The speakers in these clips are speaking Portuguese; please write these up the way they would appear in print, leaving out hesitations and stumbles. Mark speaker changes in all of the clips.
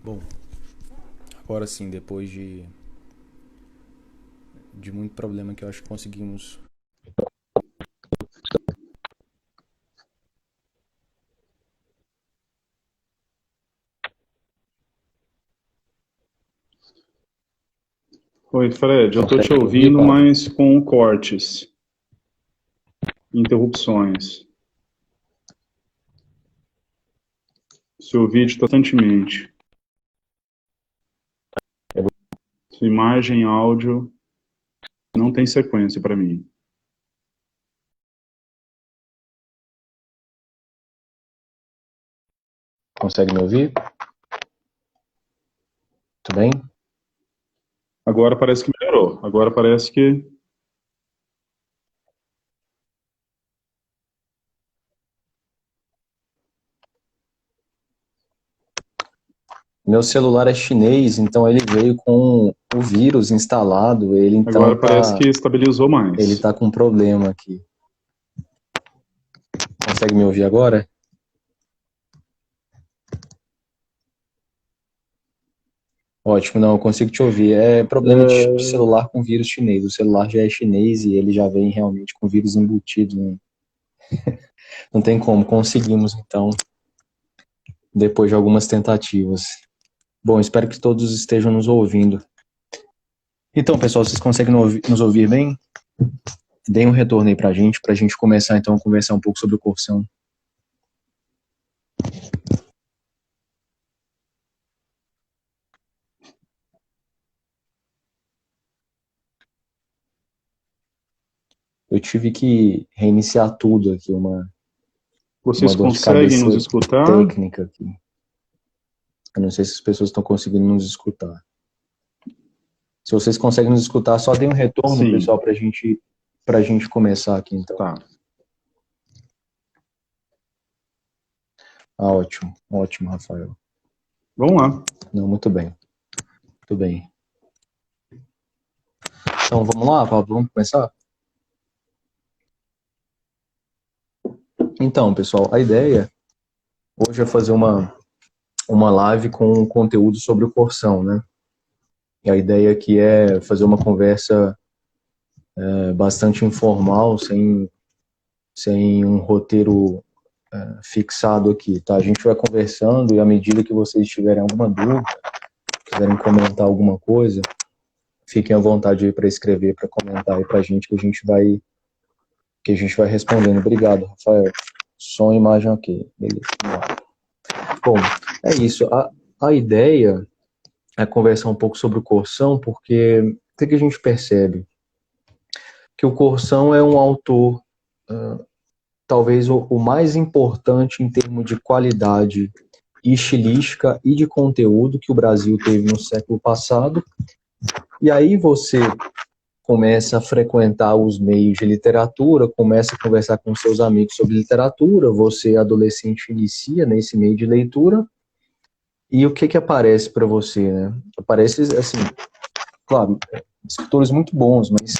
Speaker 1: Bom, agora sim, depois de muito problema que eu acho que conseguimos.
Speaker 2: Oi, Fred, eu estou te
Speaker 1: Consegue me ouvir,
Speaker 2: ouvindo,
Speaker 1: Pablo?
Speaker 2: mas com cortes, interrupções. Seu vídeo está constantemente. Sua imagem e áudio não tem sequência para mim.
Speaker 1: Consegue me ouvir? Tudo bem?
Speaker 2: Agora parece que melhorou. Agora parece que.
Speaker 1: Meu celular é chinês, então ele veio com o vírus instalado.
Speaker 2: Agora parece que estabilizou
Speaker 1: Ele
Speaker 2: mais.
Speaker 1: tá com um problema aqui. Consegue me ouvir agora? Ótimo, não, eu consigo te ouvir. É problema de
Speaker 2: É,
Speaker 1: celular com vírus chinês. O celular já é chinês e ele já vem realmente com vírus embutido, né? Não tem como. Conseguimos, então, depois de algumas tentativas. Bom, espero que todos estejam nos ouvindo. Então, pessoal, vocês conseguem nos ouvir bem? Deem um retorno aí pra gente começar então a conversar um pouco sobre o Corção. Eu tive que reiniciar tudo aqui, uma
Speaker 2: Vocês
Speaker 1: dor de
Speaker 2: conseguem
Speaker 1: cabeça
Speaker 2: nos escutar?
Speaker 1: técnica aqui. Eu não sei se as pessoas estão conseguindo nos escutar. Se vocês conseguem nos escutar, só deem um retorno, pessoal,
Speaker 2: Sim,
Speaker 1: pra gente começar aqui então.
Speaker 2: tá.
Speaker 1: Ah, ótimo, ótimo, Rafael.
Speaker 2: Vamos lá.
Speaker 1: Não, muito bem, muito bem. Então, vamos lá, Pablo, vamos começar? Então, pessoal, a ideia hoje é fazer uma live com conteúdo sobre o Corção, né? E a ideia aqui é fazer uma conversa bastante informal, sem um roteiro fixado aqui, tá? A gente vai conversando e à medida que vocês tiverem alguma dúvida, quiserem comentar alguma coisa, fiquem à vontade aí para escrever, para comentar aí para a gente que a gente vai respondendo. Obrigado, Rafael. Som e imagem ok. Beleza. Bom, é isso. A ideia é conversar um pouco sobre o Corção, porque o que a gente percebe? Que o Corção é um autor, talvez o mais importante em termos de qualidade e estilística e de conteúdo que o Brasil teve no século passado. E aí você começa a frequentar os meios de literatura, começa a conversar com seus amigos sobre literatura, você, adolescente, inicia nesse meio de leitura, e o que que aparece para você, né? Aparece, assim, claro, escritores muito bons, mas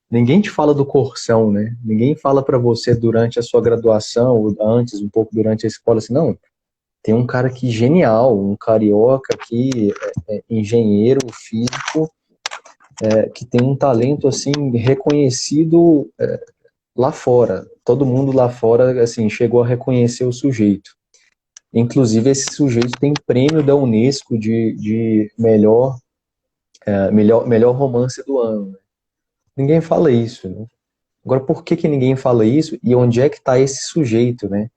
Speaker 1: ninguém te fala do Corção, né? Ninguém fala para você durante a sua graduação, ou antes, um pouco durante a escola, assim, não, tem um cara aqui genial, um carioca aqui, engenheiro físico, que tem um talento, assim, reconhecido lá fora. Todo mundo lá fora, assim, chegou a reconhecer o sujeito. Inclusive, esse sujeito tem prêmio da Unesco de melhor romance do ano. Ninguém fala isso, né? Agora, por que que ninguém fala isso? E onde é que está esse sujeito, né?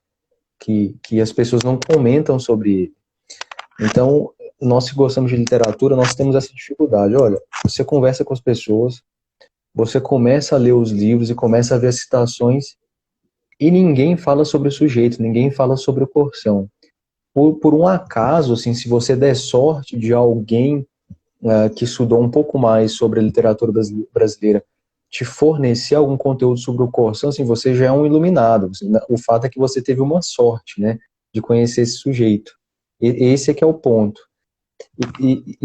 Speaker 1: Que as pessoas não comentam sobre ele. Então, nós que gostamos de literatura, nós temos essa dificuldade. Olha, você conversa com as pessoas, você começa a ler os livros e começa a ver as citações e ninguém fala sobre o sujeito, ninguém fala sobre o Corção. Por um acaso, assim, se você der sorte de alguém que estudou um pouco mais sobre a literatura brasileira te fornecer algum conteúdo sobre o Corção, assim, você já é um iluminado. O fato é que você teve uma sorte, né, de conhecer esse sujeito. Esse é que é o ponto.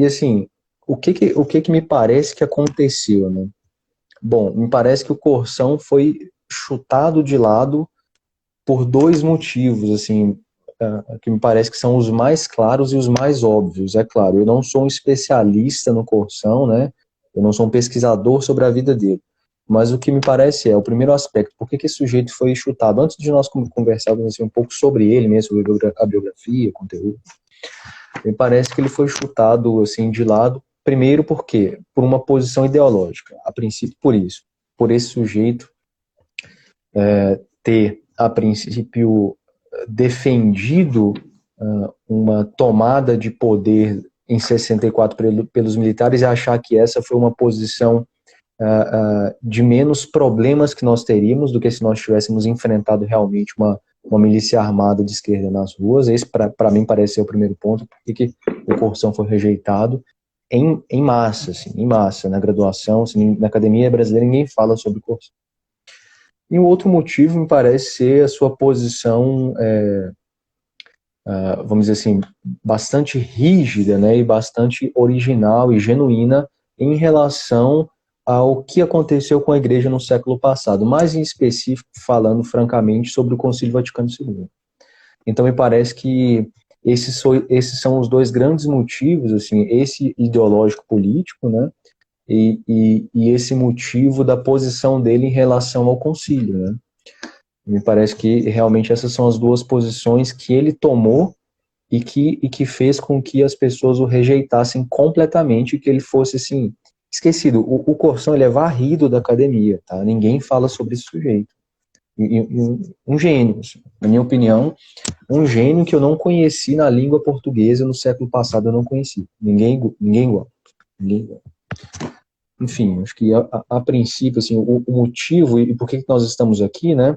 Speaker 1: Assim, o que que me parece que aconteceu, né? Bom, me parece que o Corção foi chutado de lado por dois motivos, assim. que me parece que são os mais claros e os mais óbvios. É claro, eu não sou um especialista no Corsão, né? Eu não sou um pesquisador sobre a vida dele. Mas o que me parece o primeiro aspecto, por que esse sujeito foi chutado? Antes de nós conversarmos assim, um pouco sobre ele mesmo, sobre a biografia, o conteúdo, me parece que ele foi chutado assim, de lado, primeiro porque por uma posição ideológica, a princípio por isso, por esse sujeito ter, a princípio, defendido uma tomada de poder em 64 pelos militares e achar que essa foi uma posição de menos problemas que nós teríamos do que se nós tivéssemos enfrentado realmente uma milícia armada de esquerda nas ruas. Esse, para mim, parece ser o primeiro ponto, porque o Corsão foi rejeitado em massa, assim, em massa, na graduação, assim, na academia brasileira ninguém fala sobre Corsão. E um outro motivo me parece ser a sua posição, vamos dizer assim, bastante rígida, né, e bastante original e genuína em relação ao que aconteceu com a Igreja no século passado, mais em específico, falando francamente, sobre o Concílio Vaticano II. Então me parece que esses são os dois grandes motivos, assim, esse ideológico político, né, e esse motivo da posição dele em relação ao concílio, né? Me parece que realmente essas são as duas posições que ele tomou e que fez com que as pessoas o rejeitassem completamente e que ele fosse, assim, esquecido. O Corsão, ele é varrido da academia, tá? Ninguém fala sobre esse sujeito. Um gênio, assim, na minha opinião, um gênio que eu não conheci na língua portuguesa no século passado, eu não conheci. Ninguém igual. Enfim, acho que a princípio, assim, o motivo e por que nós estamos aqui, né?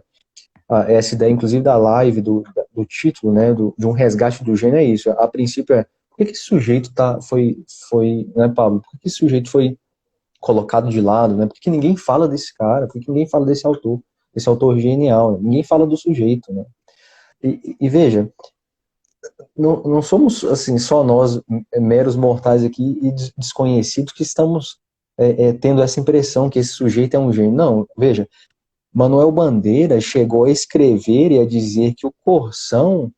Speaker 1: Essa ideia, inclusive, da live, do título, né? De um resgate do gênio é isso. A princípio por que esse sujeito foi, né, Pablo? Por que esse sujeito foi colocado de lado, né? Por que ninguém fala desse cara? Por que ninguém fala desse autor genial? Né? Ninguém fala do sujeito, né? E veja, não somos, assim, só nós, meros mortais aqui e desconhecidos que estamos tendo essa impressão que esse sujeito é um gênio. Não, veja, Manuel Bandeira chegou a escrever e a dizer que o Corsão,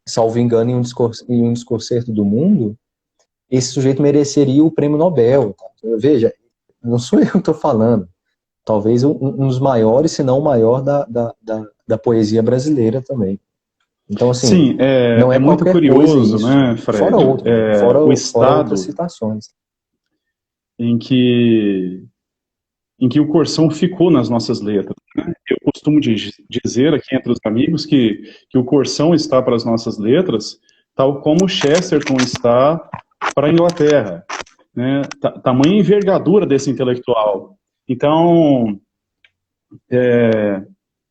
Speaker 1: salvo engano, em um Discorcerto do Mundo, esse sujeito mereceria o prêmio Nobel. Tá? Veja, não sou eu que estou falando. Talvez um dos maiores, se não o maior da poesia brasileira também. Então, assim,
Speaker 2: sim,
Speaker 1: não é
Speaker 2: muito curioso,
Speaker 1: isso,
Speaker 2: né, Fred?
Speaker 1: Fora
Speaker 2: o estado
Speaker 1: outras citações.
Speaker 2: Em que o Corsão ficou nas nossas letras. Né? Eu costumo dizer aqui entre os amigos que o Corsão está para as nossas letras, tal como o Chesterton está para a Inglaterra. Né? Tamanha envergadura desse intelectual. Então,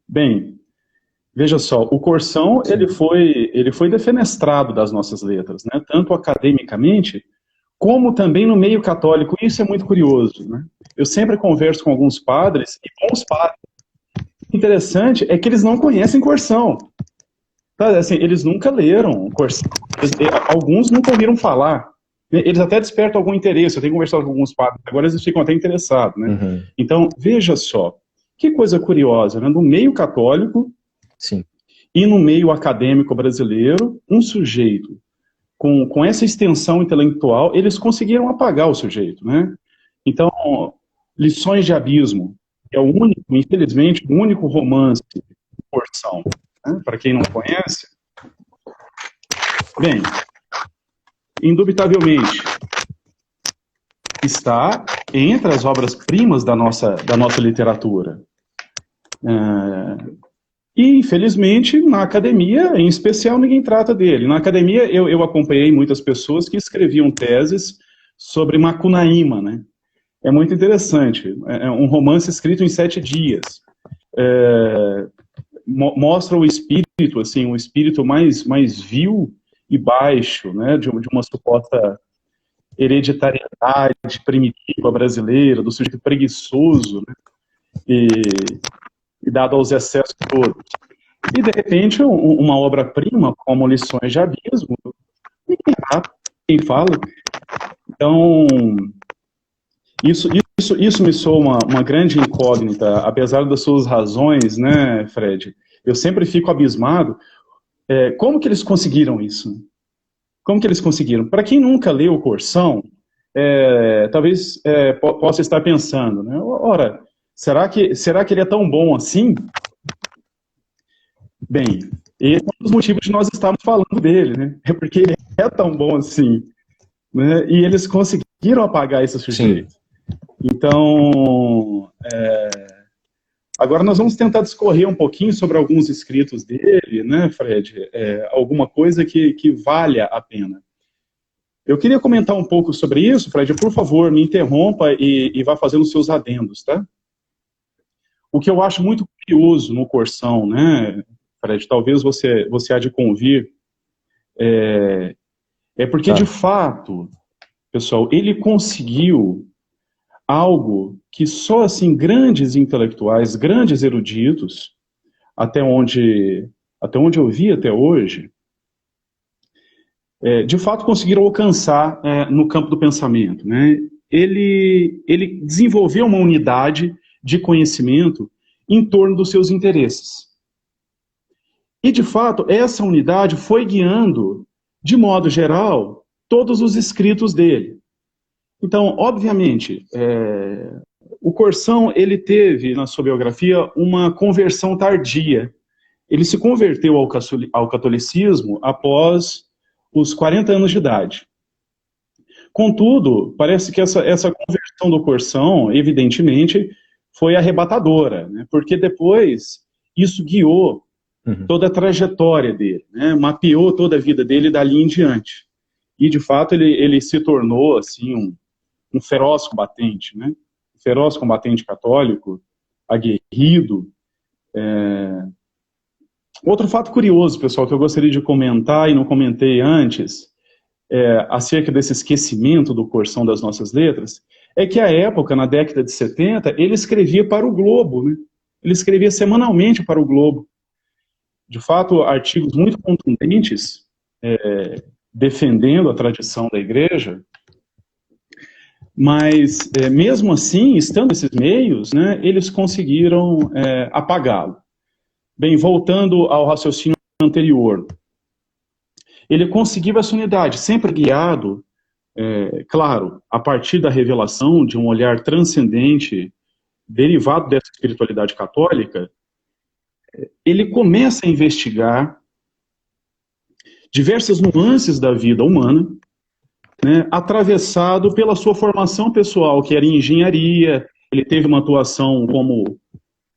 Speaker 2: bem, veja só, o Corsão ele foi defenestrado das nossas letras, né? Tanto academicamente, como também no meio católico. Isso é muito curioso, né? Eu sempre converso com alguns padres, e bons padres. O interessante é que eles não conhecem Corsão. Tá? Assim, eles nunca leram Corsão. Alguns nunca ouviram falar. Eles até despertam algum interesse. Eu tenho conversado com alguns padres, agora eles ficam até interessados. Né?
Speaker 1: Uhum.
Speaker 2: Então, veja só, que coisa curiosa, né? No meio católico,
Speaker 1: sim,
Speaker 2: e no meio acadêmico brasileiro, um sujeito com essa extensão intelectual, eles conseguiram apagar o sujeito, né? Então, Lições de Abismo é o único, infelizmente, o único romance de Corsão, né? Para quem não conhece. Bem, indubitavelmente, está entre as obras-primas da nossa literatura. E, infelizmente, na academia, em especial, ninguém trata dele. Na academia, eu acompanhei muitas pessoas que escreviam teses sobre Macunaíma, né? É muito interessante. É um romance escrito em 7 dias. Mostra o espírito, assim, um espírito mais vil e baixo, né? De uma suposta hereditariedade primitiva brasileira, do sujeito preguiçoso, né? E dado aos excessos todos. E, de repente, uma obra-prima, como Lições de Abismo, ninguém fala. Então, isso me soa uma grande incógnita, apesar das suas razões, né, Fred? Eu sempre fico abismado. Como que eles conseguiram isso? Como que eles conseguiram? Para quem nunca leu o Corsão, talvez possa estar pensando, né? Ora, será que ele é tão bom assim? Bem, esse é um dos motivos de nós estarmos falando dele, né? É porque ele é tão bom assim, né? E eles conseguiram apagar esse sujeito. Sim. Então, agora nós vamos tentar discorrer um pouquinho sobre alguns escritos dele, né, Fred? Alguma coisa que valha a pena. Eu queria comentar um pouco sobre isso, Fred. Por favor, me interrompa e vá fazendo os seus adendos, tá? O que eu acho muito curioso no Corsão, né, Fred, talvez você há de convir, porque, de fato, pessoal, ele conseguiu algo que só, assim, grandes intelectuais, grandes eruditos, até onde eu vi até hoje, de fato conseguiram alcançar no campo do pensamento, né? Ele desenvolveu uma unidade de conhecimento em torno dos seus interesses. E, de fato, essa unidade foi guiando, de modo geral, todos os escritos dele. Então, obviamente, o Corsão, ele teve, na sua biografia, uma conversão tardia. Ele se converteu ao catolicismo após os 40 anos de idade. Contudo, parece que essa conversão do Corsão, evidentemente, foi arrebatadora, né? Porque depois isso guiou toda a trajetória dele, né? Mapeou toda a vida dele dali em diante. E, de fato, ele se tornou assim, um feroz combatente, né? Um feroz combatente católico, aguerrido. Outro fato curioso, pessoal, que eu gostaria de comentar e não comentei antes, acerca desse esquecimento do Corsão das nossas letras, é que à época, na década de 70, ele escrevia para o Globo, né? Ele escrevia semanalmente para o Globo. De fato, artigos muito contundentes, defendendo a tradição da igreja, mas, mesmo assim, estando nesses meios, né, eles conseguiram apagá-lo. Bem, voltando ao raciocínio anterior, ele conseguiu essa unidade, sempre guiado, claro, a partir da revelação de um olhar transcendente, derivado dessa espiritualidade católica. Ele começa a investigar diversas nuances da vida humana, né, atravessado pela sua formação pessoal, que era em engenharia. Ele teve uma atuação como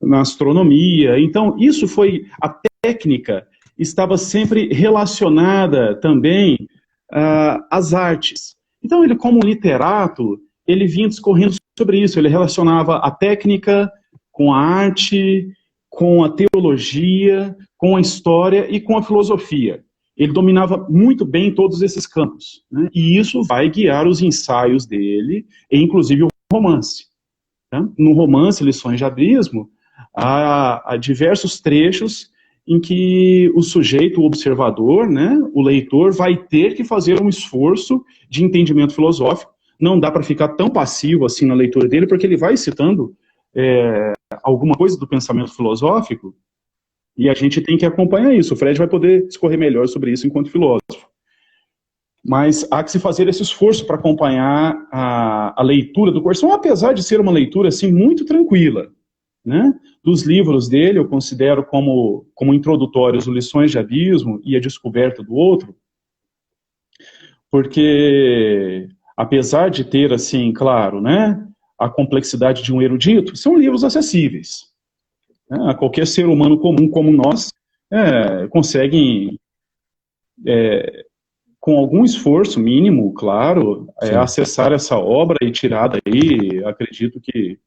Speaker 2: na astronomia. Então, isso foi, a técnica estava sempre relacionada também às artes. Então, ele, como literato, ele vinha discorrendo sobre isso. Ele relacionava a técnica com a arte, com a teologia, com a história e com a filosofia. Ele dominava muito bem todos esses campos, né? E isso vai guiar os ensaios dele, e inclusive o romance. Tá? No romance Lições de Abismo, há diversos trechos em que o sujeito, o observador, né, o leitor, vai ter que fazer um esforço de entendimento filosófico. Não dá para ficar tão passivo assim na leitura dele, porque ele vai citando alguma coisa do pensamento filosófico, e a gente tem que acompanhar isso. O Fred vai poder discorrer melhor sobre isso enquanto filósofo. Mas há que se fazer esse esforço para acompanhar a leitura do Corsão, apesar de ser uma leitura assim, muito tranquila, né? Dos livros dele, eu considero como introdutórios o Lições de Abismo e A Descoberta do Outro, porque, apesar de ter, assim, claro, né, a complexidade de um erudito, são livros acessíveis. Né? Qualquer ser humano comum como nós conseguem, com algum esforço mínimo, claro, acessar essa obra e tirar daí, acredito que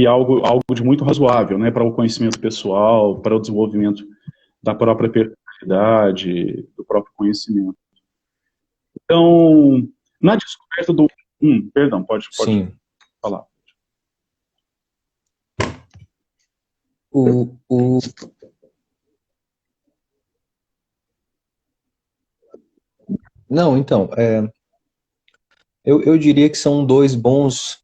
Speaker 2: algo de muito razoável, né, para o conhecimento pessoal, para o desenvolvimento da própria personalidade, do próprio conhecimento. Então, na descoberta do... perdão, pode falar.
Speaker 1: Não, então, eu diria que são dois bons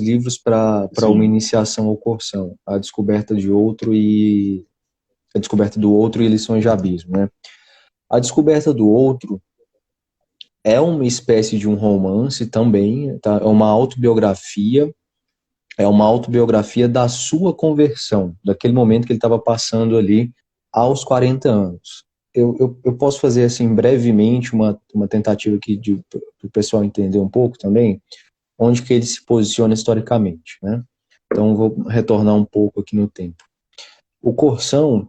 Speaker 1: livros para uma iniciação ao Corsão, A Descoberta de Outro e A Descoberta do Outro e Lições de Abismo, né? A Descoberta do Outro é uma espécie de um romance também, tá? É uma autobiografia da sua conversão, daquele momento que ele estava passando ali aos 40 anos. Eu posso fazer, assim, brevemente, uma tentativa aqui para o pessoal entender um pouco também, onde que ele se posiciona historicamente, né? Então, vou retornar um pouco aqui no tempo. O Corsão,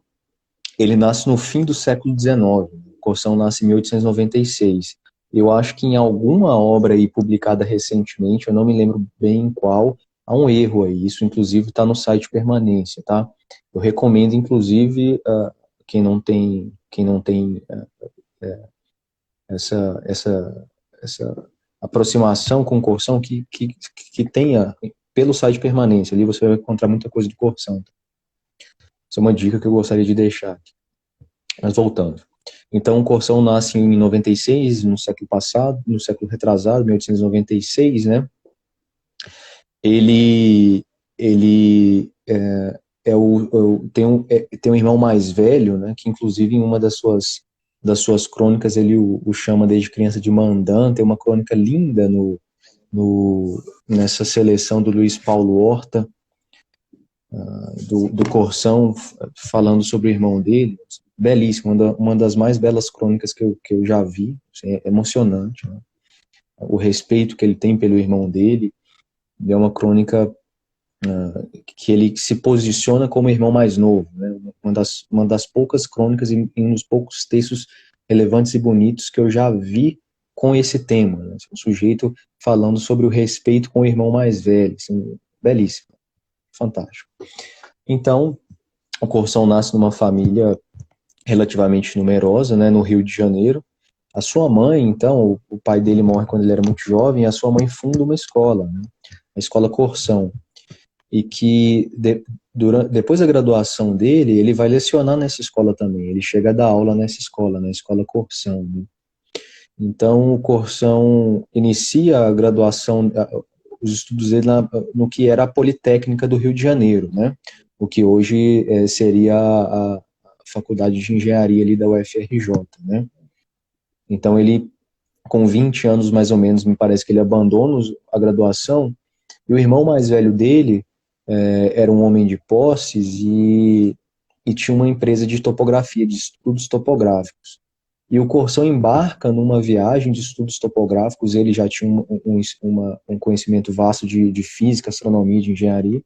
Speaker 1: ele nasce no fim do século XIX. O Corsão nasce em 1896. Eu acho que em alguma obra aí publicada recentemente, eu não me lembro bem em qual, há um erro aí. Isso, inclusive, está no site Permanência, tá? Eu recomendo, inclusive, quem não tem essa aproximação com o Corsão, que tenha pelo site Permanência. Ali você vai encontrar muita coisa do Corsão. Essa é uma dica que eu gostaria de deixar aqui. Mas voltando. Então, o Corsão nasce em 96, no século passado, no século retrasado, 1896, né? Ele tem um irmão mais velho, né? Que inclusive em uma das suas crônicas ele o chama desde criança de Mandan. Tem uma crônica linda nessa seleção do Luiz Paulo Horta, do Corsão, falando sobre o irmão dele. Belíssimo, uma das mais belas crônicas que eu já vi, assim, é emocionante, né? O respeito que ele tem pelo irmão dele. É uma crônica que ele se posiciona como irmão mais novo, né? Uma das poucas crônicas e um dos poucos textos relevantes e bonitos que eu já vi com esse tema, né? Um sujeito falando sobre o respeito com o irmão mais velho, assim, belíssimo, fantástico. Então, o Corsão nasce numa família relativamente numerosa, né, no Rio de Janeiro. A sua mãe, então, o pai dele morre quando ele era muito jovem, e a sua mãe funda uma escola, né, a Escola Corsão, e que depois da graduação dele, ele vai lecionar nessa escola também. Ele chega a dar aula nessa escola, na Escola Corsão, né? Então, o Corsão inicia a graduação, os estudos dele no que era a Politécnica do Rio de Janeiro, né? O que hoje seria a Faculdade de Engenharia ali da UFRJ, né? Então, ele, com 20 anos mais ou menos, me parece que ele abandona a graduação, e o irmão mais velho dele era um homem de posses e tinha uma empresa de topografia, de estudos topográficos. E o Corsão embarca numa viagem de estudos topográficos. Ele já tinha um conhecimento vasto de física, astronomia, de engenharia.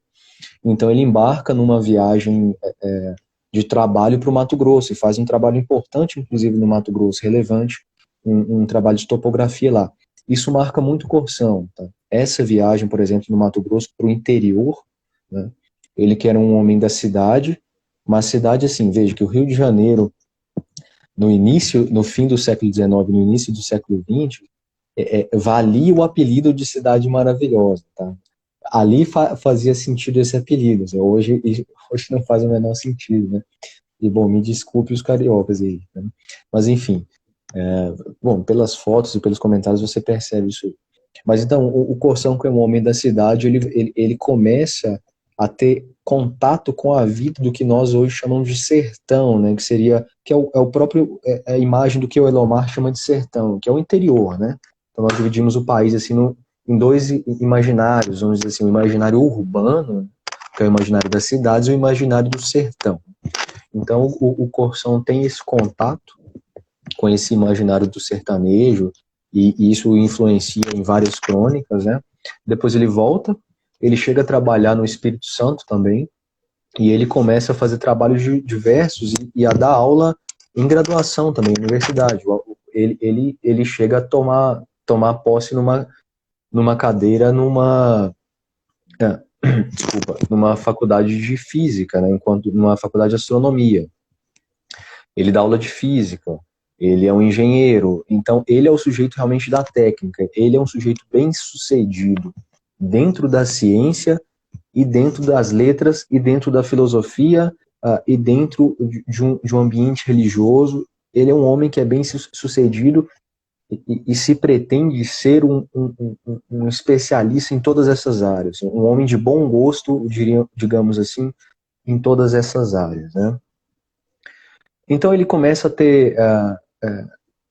Speaker 1: Então ele embarca numa viagem de trabalho para o Mato Grosso, e faz um trabalho importante, inclusive no Mato Grosso, relevante, um trabalho de topografia lá. Isso marca muito o Corsão, tá? Essa viagem, por exemplo, no Mato Grosso, para o interior, né? Ele que era um homem da cidade, uma cidade assim, veja que o Rio de Janeiro, no fim do século XIX, no início do século XX, valia o apelido de cidade maravilhosa, tá? Ali fazia sentido esse apelido, assim, hoje não faz o menor sentido, né? E, bom, me desculpe os cariocas aí, né? Mas, enfim, bom, pelas fotos e pelos comentários você percebe isso. Mas, então, o Corsão, que é um homem da cidade, ele começa a ter contato com a vida do que nós hoje chamamos de sertão, né? Que é o próprio, a imagem do que o Elomar chama de sertão, que é o interior, né? Então, nós dividimos o país, assim, em dois imaginários, vamos dizer assim, o imaginário urbano, que é o imaginário das cidades, e o imaginário do sertão. Então, o Corsão tem esse contato com esse imaginário do sertanejo, e isso influencia em várias crônicas, né? Depois ele volta, ele chega a trabalhar no Espírito Santo também, e ele começa a fazer trabalhos diversos e a dar aula em graduação também, universidade. Ele chega a tomar posse numa cadeira numa faculdade de física, né, numa faculdade de astronomia. Ele dá aula de física, ele é um engenheiro, então ele é o sujeito realmente da técnica, ele é um sujeito bem sucedido dentro da ciência e dentro das letras e dentro da filosofia e dentro de um ambiente religioso. Ele é um homem que é bem sucedido e se pretende ser um especialista em todas essas áreas, um homem de bom gosto, digamos assim, em todas essas áreas, né? Então ele começa a ter,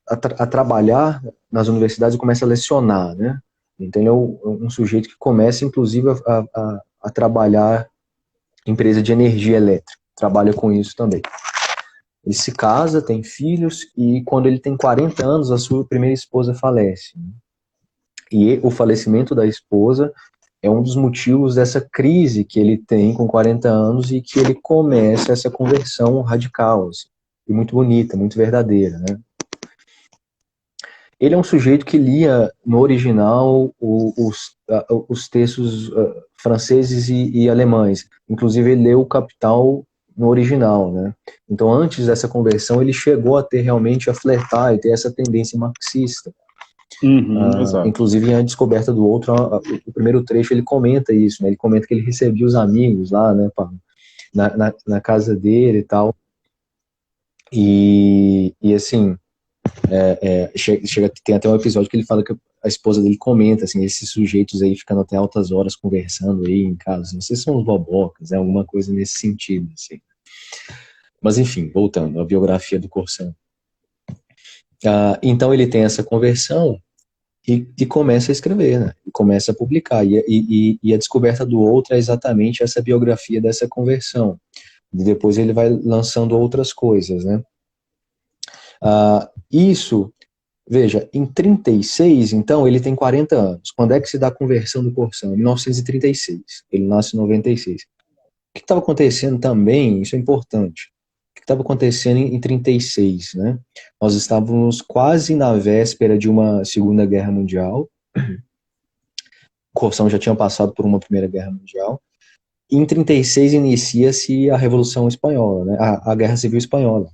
Speaker 1: a trabalhar nas universidades e começa a lecionar, né? Então ele é um sujeito que começa, inclusive, a trabalhar em empresa de energia elétrica, trabalha com isso também. Ele se casa, tem filhos, e quando ele tem 40 anos, a sua primeira esposa falece. E o falecimento da esposa é um dos motivos dessa crise que ele tem com 40 anos e que ele começa essa conversão radical, assim, e muito bonita, muito verdadeira, né? Ele é um sujeito que lia no original os textos franceses e alemães. Inclusive, ele leu o Capital no original, né? Então, antes dessa conversão, ele chegou a ter realmente a flertar e ter essa tendência marxista.
Speaker 2: Exato.
Speaker 1: Inclusive, a descoberta do outro, o primeiro trecho, ele comenta isso, né? Ele comenta que ele recebia os amigos lá, né, na casa dele e tal. E assim, tem até um episódio que ele fala que a esposa dele comenta, assim, esses sujeitos aí ficando até altas horas conversando aí em casa, assim, vocês são os bobocas, alguma coisa nesse sentido, assim. Mas enfim, voltando à biografia do Corsão. Então ele tem essa conversão e começa a escrever, né? E começa a publicar. E a descoberta do outro é exatamente essa biografia dessa conversão. E depois ele vai lançando outras coisas, né? Isso, veja, em 36, então, ele tem 40 anos. Quando é que se dá a conversão do Corsão? Em 1936. Ele nasce em 96. O que estava acontecendo também, isso é importante, o que estava acontecendo em 36, né? Nós estávamos quase na véspera de uma Segunda Guerra Mundial. O Corsão já tinha passado por uma Primeira Guerra Mundial. Em 36 inicia-se a Revolução Espanhola, né? A Guerra Civil Espanhola,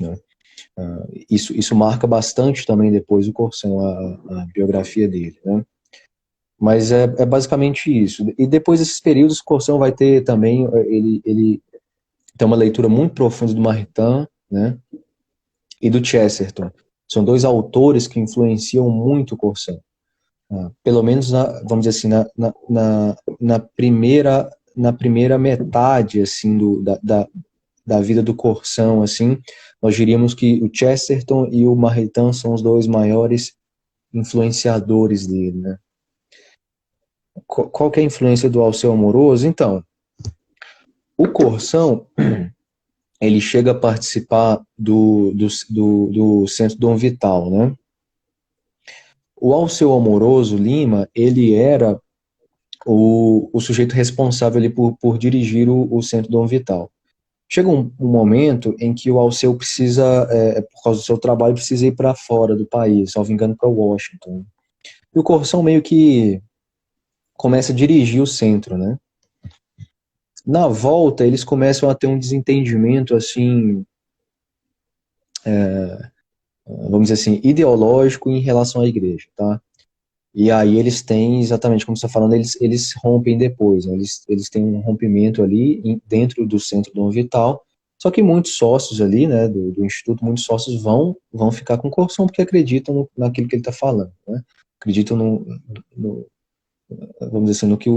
Speaker 1: né? Isso marca bastante também depois o Corsão, a biografia dele, né? Mas é basicamente isso. E depois desses períodos, o Corsão vai ter também, ele tem uma leitura muito profunda do Maritain, né? E do Chesterton. São dois autores que influenciam muito o Corsão. Pelo menos, vamos dizer assim, na primeira metade, assim, da vida do Corsão, assim, nós diríamos que o Chesterton e o Maritain são os dois maiores influenciadores dele, né? Qual que é a influência do Alceu Amoroso? Então, o Corsão, ele chega a participar do Centro Dom Vital, né? O Alceu Amoroso Lima, ele era o sujeito responsável ali por dirigir o Centro Dom Vital. Chega um momento em que o Alceu precisa, por causa do seu trabalho, precisa ir para fora do país, salvo engano, para Washington. E o Corsão meio que começa a dirigir o centro, né? Na volta, eles começam a ter um desentendimento, assim, vamos dizer assim, ideológico em relação à igreja, tá? E aí eles têm, exatamente como você está falando, eles rompem depois, né? Eles têm um rompimento ali dentro do Centro Dom Vital, só que muitos sócios ali, né, do Instituto, muitos sócios vão ficar com o Corsão porque acreditam naquilo que ele está falando, né? Acreditam vamos dizer assim, no que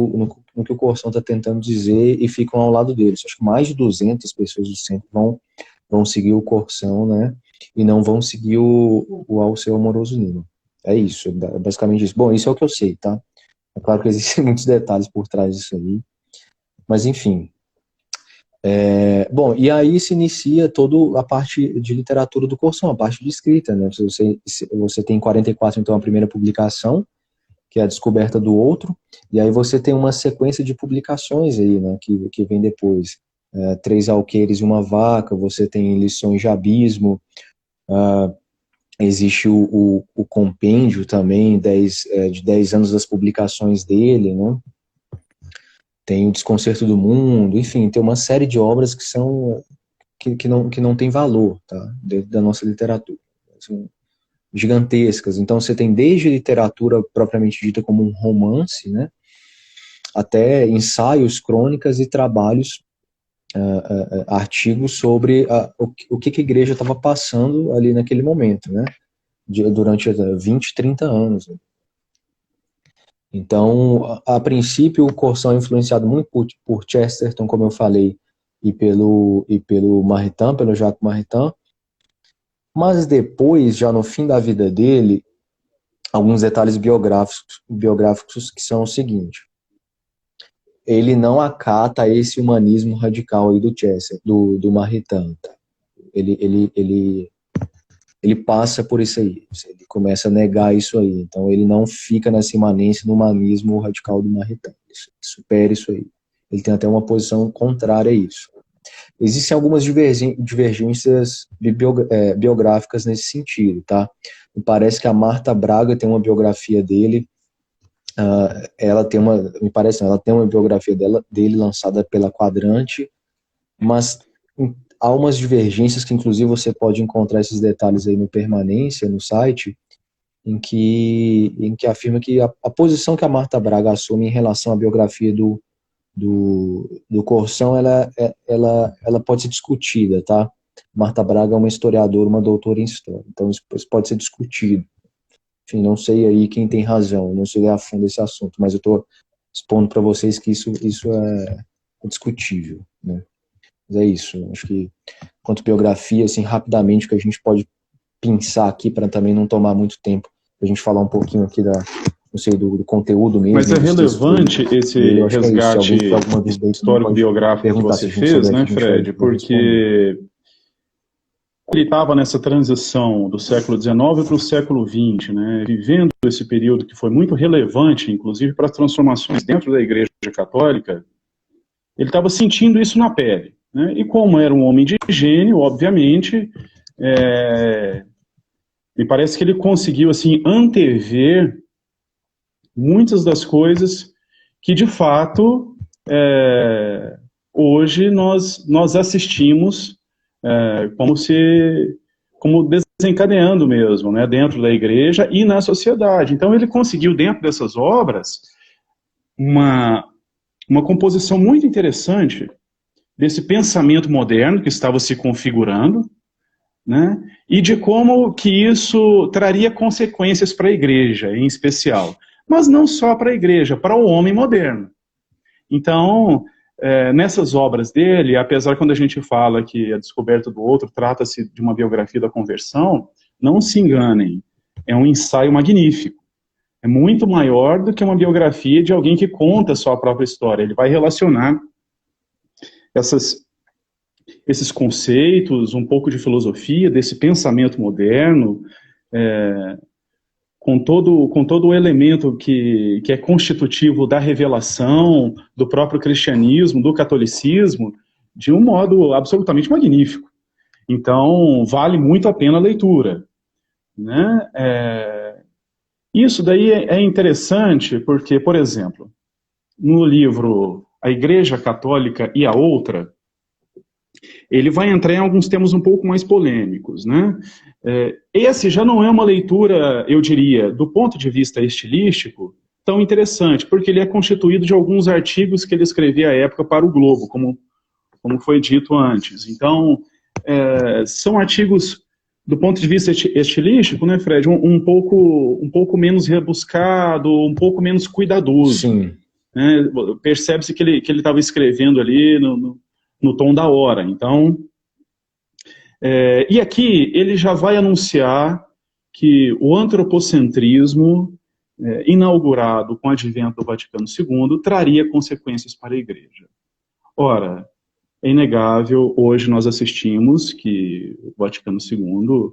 Speaker 1: o Corsão está tentando dizer e ficam ao lado deles. Acho que mais de 200 pessoas do centro vão seguir o Corsão, né? E não vão seguir o Alceu Amoroso Lima. É isso, é basicamente isso. Bom, isso é o que eu sei, tá? É claro que existem muitos detalhes por trás disso aí, mas enfim. Bom, e aí se inicia toda a parte de literatura do Corsão, a parte de escrita, né? Você tem em 44, então, a primeira publicação, que é a descoberta do outro, e aí você tem uma sequência de publicações aí, né, que vem depois. 3 alqueires e uma vaca, você tem lições de abismo, existe o compêndio também, de 10 anos das publicações dele, né, tem o Desconcerto do Mundo, enfim, tem uma série de obras que não tem valor, tá, dentro da nossa literatura. Assim, gigantescas. Então você tem desde literatura propriamente dita como um romance, né, até ensaios, crônicas e trabalhos, artigos sobre o que a igreja estava passando ali naquele momento, né, durante 20, 30 anos. Então, a princípio, o Corsão é influenciado muito por Chesterton, como eu falei, pelo Maritain, pelo Jacques Maritain. Mas depois, já no fim da vida dele, alguns detalhes biográficos que são o seguinte: ele não acata esse humanismo radical aí do Maritain. Tá? Ele passa por isso aí, ele começa a negar isso aí, então ele não fica nessa imanência do humanismo radical do Maritain, ele supera isso aí, ele tem até uma posição contrária a isso. Existem algumas divergências biográficas nesse sentido, tá? Me parece que a Marta Braga tem uma biografia dele, ela tem uma biografia dele lançada pela Quadrante, mas há umas divergências que inclusive você pode encontrar esses detalhes aí no Permanência, no site, em que afirma que a posição que a Marta Braga assume em relação à biografia do Corsão, ela pode ser discutida, tá? Marta Braga é uma historiadora, uma doutora em história, então isso pode ser discutido. Enfim, não sei aí quem tem razão, não sei a fundo esse assunto, mas eu estou expondo para vocês que isso é discutível, né? Mas é isso, acho que quanto biografia, assim, rapidamente, que a gente pode pensar aqui, para também não tomar muito tempo, a gente falar um pouquinho aqui do conteúdo mesmo.
Speaker 2: Mas é relevante esse resgate histórico-biográfico que você fez, né, Fred? Porque ele estava nessa transição do século XIX para o século XX, né, vivendo esse período que foi muito relevante, inclusive para as transformações dentro da Igreja Católica. Ele estava sentindo isso na pele, né? E como era um homem de gênio, obviamente, me parece que ele conseguiu assim antever muitas das coisas que, de fato, hoje nós assistimos como desencadeando mesmo, né, dentro da igreja e na sociedade. Então ele conseguiu, dentro dessas obras, uma composição muito interessante desse pensamento moderno que estava se configurando, né, e de como que isso traria consequências para a igreja, em especial. Mas não só para a igreja, para o homem moderno. Então, nessas obras dele, apesar quando a gente fala que a descoberta do outro trata-se de uma biografia da conversão, não se enganem, é um ensaio magnífico. É muito maior do que uma biografia de alguém que conta a sua própria história. Ele vai relacionar esses conceitos, um pouco de filosofia, desse pensamento moderno, com todo o elemento que é constitutivo da revelação, do próprio cristianismo, do catolicismo, de um modo absolutamente magnífico. Então, vale muito a pena a leitura, né? Isso daí é interessante porque, por exemplo, no livro A Igreja Católica e a Outra, ele vai entrar em alguns temas um pouco mais polêmicos, né? Esse já não é uma leitura, eu diria, do ponto de vista estilístico, tão interessante, porque ele é constituído de alguns artigos que ele escrevia à época para o Globo, como foi dito antes. Então, são artigos, do ponto de vista estilístico, né, Fred, um pouco menos rebuscado, um pouco menos cuidadoso.
Speaker 1: Sim.
Speaker 2: Né? Percebe-se que ele estava escrevendo ali no tom da hora. Então, e aqui ele já vai anunciar que o antropocentrismo, inaugurado com o advento do Vaticano II, traria consequências para a Igreja. Ora, é inegável, hoje nós assistimos que o Vaticano II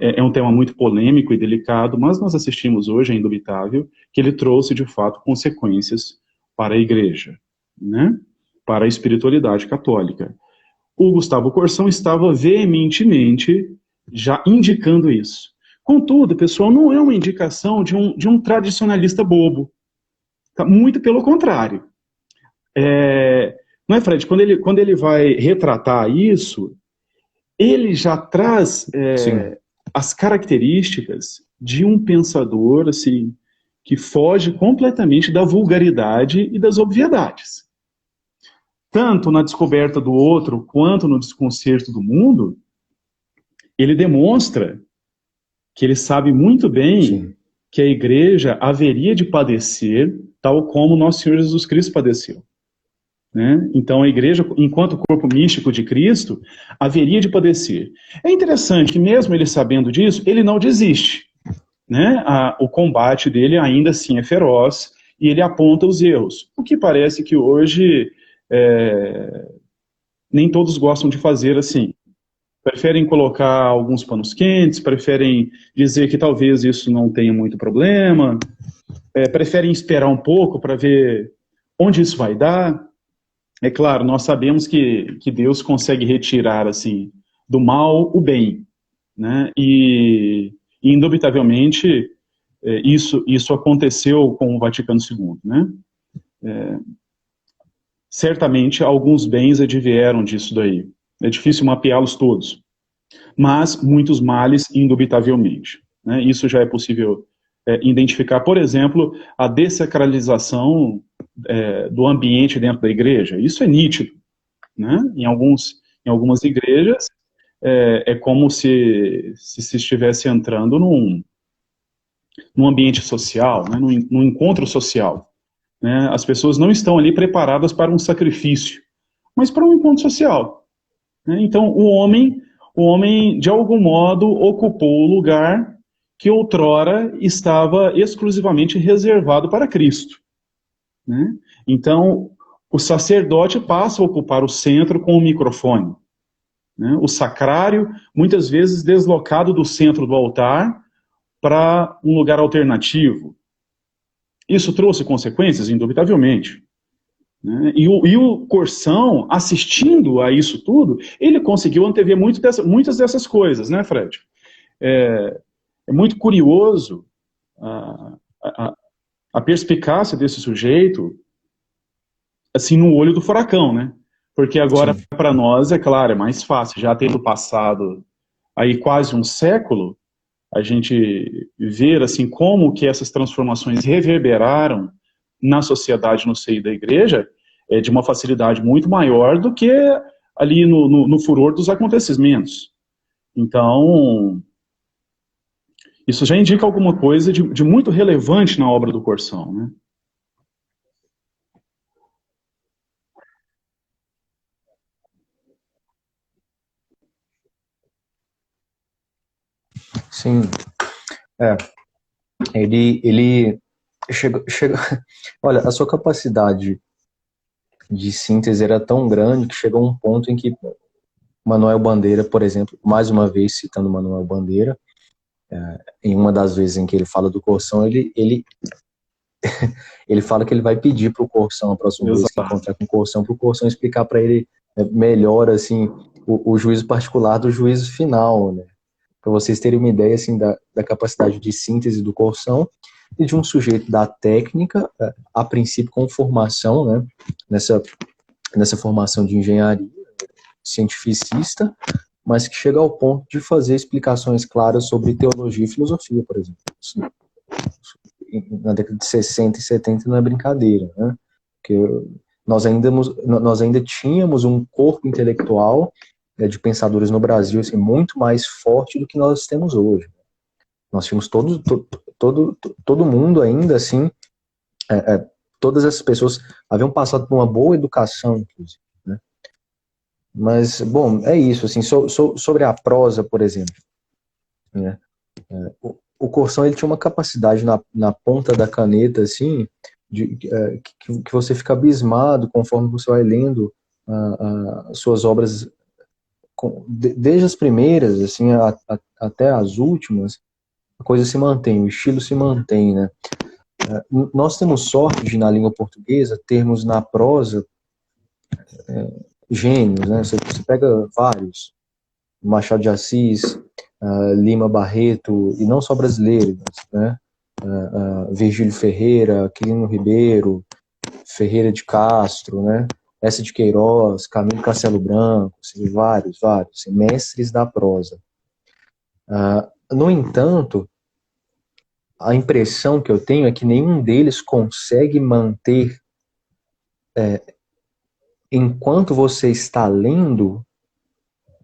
Speaker 2: é um tema muito polêmico e delicado, mas nós assistimos hoje, é indubitável, que ele trouxe, de fato, consequências para a Igreja, né? Para a espiritualidade católica. O Gustavo Corsão estava veementemente já indicando isso. Contudo, pessoal, não é uma indicação de um tradicionalista bobo. Tá? Muito pelo contrário. Não é, Fred? Quando ele vai retratar isso, ele já traz as características de um pensador assim, que foge completamente da vulgaridade e das obviedades. Tanto na descoberta do outro, quanto no desconcerto do mundo, ele demonstra que ele sabe muito bem Sim. que a igreja haveria de padecer tal como nosso Senhor Jesus Cristo padeceu. né? Então a igreja, enquanto corpo místico de Cristo, haveria de padecer. É interessante que mesmo ele sabendo disso, ele não desiste, né? O combate dele ainda assim é feroz e ele aponta os erros, o que parece que hoje nem todos gostam de fazer assim. Preferem colocar alguns panos quentes, preferem dizer que talvez isso não tenha muito problema, preferem esperar um pouco para ver onde isso vai dar. É claro, nós sabemos que Deus consegue retirar assim do mal o bem, né? E indubitavelmente isso aconteceu com o Vaticano II, né? Certamente alguns bens advieram disso daí. É difícil mapeá-los todos, mas muitos males indubitavelmente, né? Isso já é possível identificar, por exemplo, a dessacralização do ambiente dentro da igreja. Isso é nítido, né? Em algumas igrejas é como se estivesse entrando num ambiente social, né? Num encontro social, né? As pessoas não estão ali preparadas para um sacrifício, mas para um encontro social, né? Então o homem de algum modo ocupou o lugar que outrora estava exclusivamente reservado para Cristo, né? Então o sacerdote passa a ocupar o centro com o microfone, né? O sacrário, muitas vezes deslocado do centro do altar para um lugar alternativo. Isso trouxe consequências, indubitavelmente, né? E o Corsão, assistindo a isso tudo, ele conseguiu antever muitas dessas coisas, né, Fred? É muito curioso a perspicácia desse sujeito, assim, no olho do furacão, né? Porque agora, para nós, é claro, é mais fácil, já tendo passado aí quase um século, a gente ver, assim, como que essas transformações reverberaram na sociedade, no seio da igreja, de uma facilidade muito maior do que ali no furor dos acontecimentos. Então, isso já indica alguma coisa de muito relevante na obra do Corsão, né?
Speaker 1: Sim, é. Ele chega, olha, a sua capacidade de síntese era tão grande que chegou a um ponto em que Manuel Bandeira, por exemplo, mais uma vez citando Manuel Bandeira, em uma das vezes em que ele fala do Corsão, ele fala que ele vai pedir para o Corsão, a próxima vez que encontrar com o Corsão, para o Corsão explicar para ele melhor assim, o juízo particular do juízo final, né? Para vocês terem uma ideia assim, da capacidade de síntese do Corsão e de um sujeito da técnica, a princípio com formação, né, nessa formação de engenharia, cientificista, mas que chega ao ponto de fazer explicações claras sobre teologia e filosofia, por exemplo. Assim, na década de 60 e 70 não é brincadeira, né? Porque nós ainda tínhamos um corpo intelectual de pensadores no Brasil assim, muito mais forte do que nós temos hoje. Nós tínhamos todo mundo ainda assim, todas essas pessoas haviam passado por uma boa educação, inclusive, né? Mas, bom, é isso, assim, sobre a prosa, por exemplo, né? O Corsão, ele tinha uma capacidade na ponta da caneta, assim, que você fica abismado conforme você vai lendo as suas obras, desde as primeiras, assim, até as últimas, a coisa se mantém, o estilo se mantém, né? Nós temos sorte de, na língua portuguesa, termos na prosa gênios, né? Você pega vários, Machado de Assis, Lima Barreto, e não só brasileiros, né? Virgílio Ferreira, Quirino Ribeiro, Ferreira de Castro, né? Essa de Queiroz, Camilo Castelo Branco, assim, vários, assim, mestres da prosa. No entanto, a impressão que eu tenho é que nenhum deles consegue manter, enquanto você está lendo,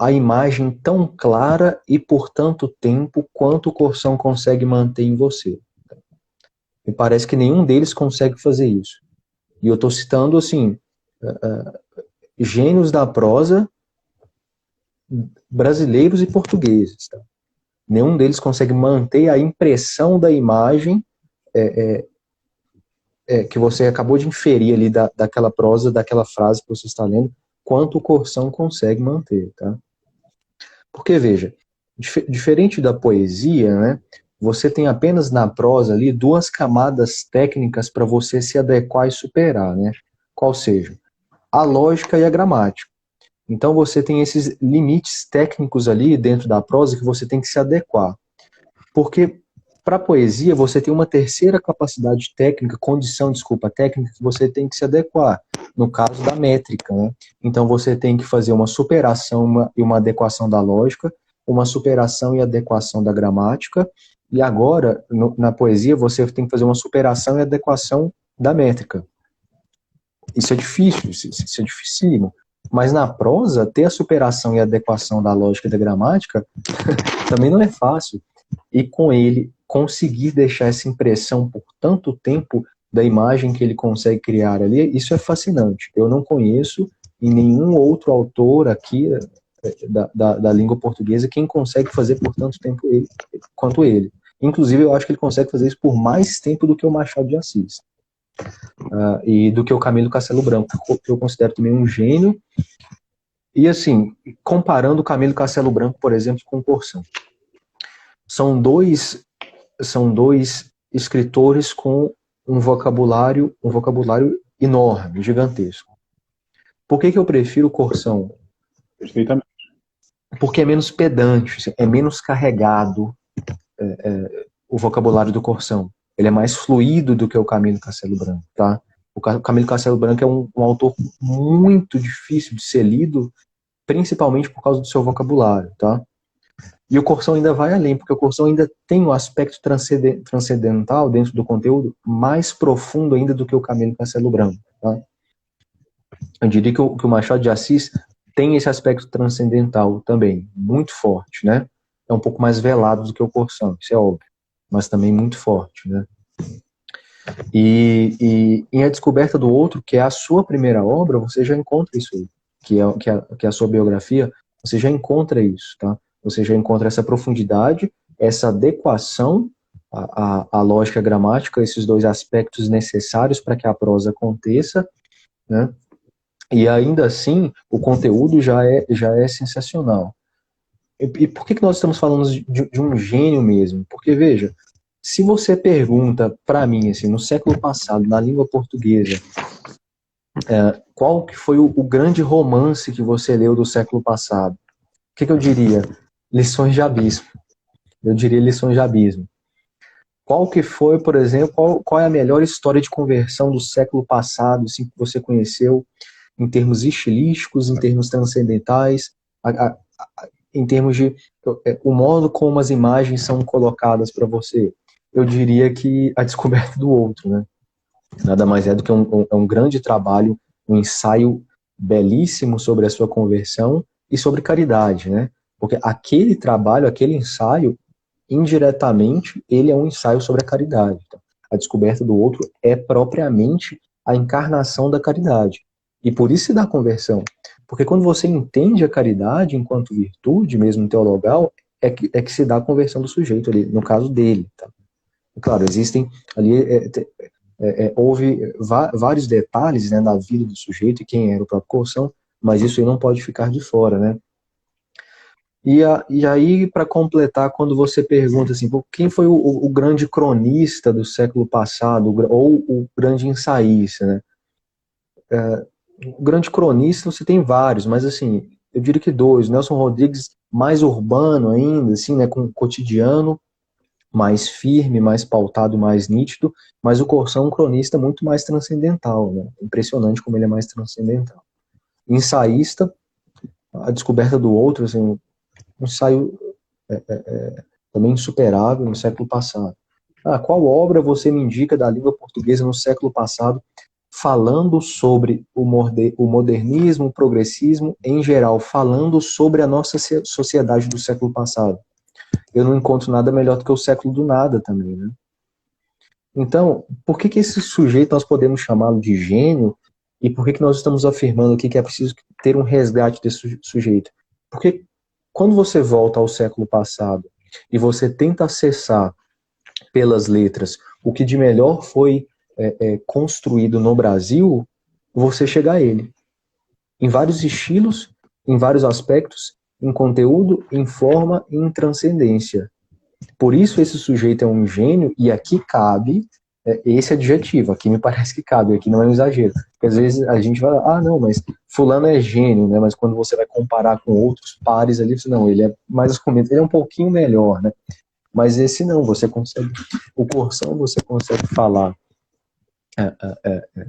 Speaker 1: a imagem tão clara e por tanto tempo quanto o Corsão consegue manter em você. Me parece que nenhum deles consegue fazer isso. E eu estou citando, assim, gênios da prosa brasileiros e portugueses. Tá? Nenhum deles consegue manter a impressão da imagem que você acabou de inferir ali daquela prosa, daquela frase que você está lendo, quanto o Corsão consegue manter. Tá? Porque, veja, diferente da poesia, né, você tem apenas na prosa ali duas camadas técnicas para você se adequar e superar, né? Qual seja? A lógica e a gramática. Então você tem esses limites técnicos ali dentro da prosa que você tem que se adequar. Porque para a poesia você tem uma terceira capacidade técnica, desculpa, técnica que você tem que se adequar, no caso da métrica, né? Então você tem que fazer uma superação e uma adequação da lógica, uma superação e adequação da gramática, e agora, na poesia, você tem que fazer uma superação e adequação da métrica. Isso é difícil, isso é dificílimo. Mas na prosa, ter a superação e adequação da lógica e da gramática também não é fácil. E com ele, conseguir deixar essa impressão por tanto tempo da imagem que ele consegue criar ali, isso é fascinante. Eu não conheço em nenhum outro autor aqui da língua portuguesa quem consegue fazer por tanto tempo quanto ele. Inclusive, eu acho que ele consegue fazer isso por mais tempo do que o Machado de Assis. E do que o Camilo Castelo Branco, que eu considero também um gênio. E assim, comparando o Camilo Castelo Branco, por exemplo, com o Corsão. São dois escritores com um vocabulário enorme, gigantesco. Por que eu prefiro o Corsão?
Speaker 2: Perfeitamente.
Speaker 1: Porque é menos pedante, é menos carregado o vocabulário do Corsão. Ele é mais fluido do que o Camilo Castelo Branco, tá? O Camilo Castelo Branco é um autor muito difícil de ser lido, principalmente por causa do seu vocabulário, tá? E o Corsão ainda vai além, porque o Corsão ainda tem um aspecto transcendental dentro do conteúdo mais profundo ainda do que o Camilo Castelo Branco, tá? Eu diria que o Machado de Assis tem esse aspecto transcendental também, muito forte, né? É um pouco mais velado do que o Corsão, isso é óbvio, mas também muito forte, né? E em A Descoberta do Outro, que é a sua primeira obra, você já encontra isso aí, que é a sua biografia, você já encontra isso, tá? Você já encontra essa profundidade, essa adequação à lógica gramática, esses dois aspectos necessários para que a prosa aconteça, né? E ainda assim, o conteúdo já é sensacional. E por que nós estamos falando de um gênio mesmo? Porque, veja, se você pergunta para mim, assim, no século passado, na língua portuguesa, qual que foi o grande romance que você leu do século passado? O que eu diria? Lições de Abismo. Eu diria Lições de Abismo. Qual que foi, por exemplo, qual é a melhor história de conversão do século passado, assim, que você conheceu, em termos estilísticos, em termos transcendentais, em termos de o modo como as imagens são colocadas para você? Eu diria que A Descoberta do Outro, né? Nada mais é do que um grande trabalho, um ensaio belíssimo sobre a sua conversão e sobre caridade, né? Porque aquele trabalho, aquele ensaio, indiretamente, ele é um ensaio sobre a caridade. Tá? A Descoberta do Outro é propriamente a encarnação da caridade. E por isso se dá conversão. Porque quando você entende a caridade enquanto virtude, mesmo teologal, é que se dá a conversão do sujeito ali, no caso dele. Tá? E, claro, existem ali, houve vários detalhes, né, na vida do sujeito e quem era o próprio Corsão, mas isso aí não pode ficar de fora, né? E aí, para completar, quando você pergunta assim, quem foi o grande cronista do século passado, ou o grande ensaísta, né? O grande cronista você tem vários, mas assim, eu diria que dois. Nelson Rodrigues, mais urbano ainda, assim, né, com o cotidiano mais firme, mais pautado, mais nítido, mas o Corsão é um cronista muito mais transcendental, né? Impressionante como ele é mais transcendental. Ensaísta, A Descoberta do Outro, assim, um ensaio também insuperável no século passado. Qual obra você me indica da língua portuguesa no século passado, falando sobre o modernismo, o progressismo, em geral, falando sobre a nossa sociedade do século passado? Eu não encontro nada melhor do que o Século do Nada também, né? Então, por que esse sujeito nós podemos chamá-lo de gênio E por que nós estamos afirmando aqui que é preciso ter um resgate desse sujeito? Porque quando você volta ao século passado e você tenta acessar pelas letras o que de melhor foi construído no Brasil, você chega a ele. Em vários estilos, em vários aspectos, em conteúdo, em forma e em transcendência. Por isso esse sujeito é um gênio, e aqui cabe esse adjetivo, aqui me parece que cabe, aqui não é um exagero. Porque às vezes a gente vai, não, mas fulano é gênio, né? Mas quando você vai comparar com outros pares ali, você, não, ele é mais ele é um pouquinho melhor, né? Mas esse não, você consegue, o Corsão você consegue falar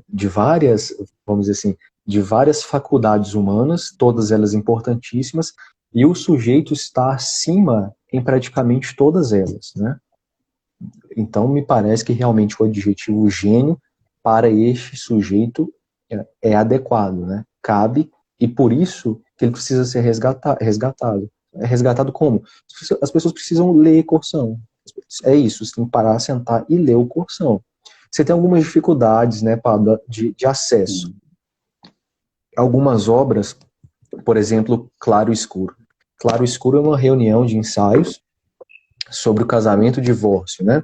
Speaker 1: de várias, vamos dizer assim, de várias faculdades humanas, todas elas importantíssimas, e o sujeito está acima em praticamente todas elas, né? Então, me parece que realmente o adjetivo gênio para este sujeito é adequado, né? Cabe, e por isso que ele precisa ser resgatado. É resgatado como? As pessoas precisam ler Corsão. É isso, você tem que parar, sentar e ler o Corsão. Você tem algumas dificuldades, né, Pablo, de acesso. Algumas obras, por exemplo, Claro e Escuro. Claro e Escuro é uma reunião de ensaios sobre o casamento e divórcio, né?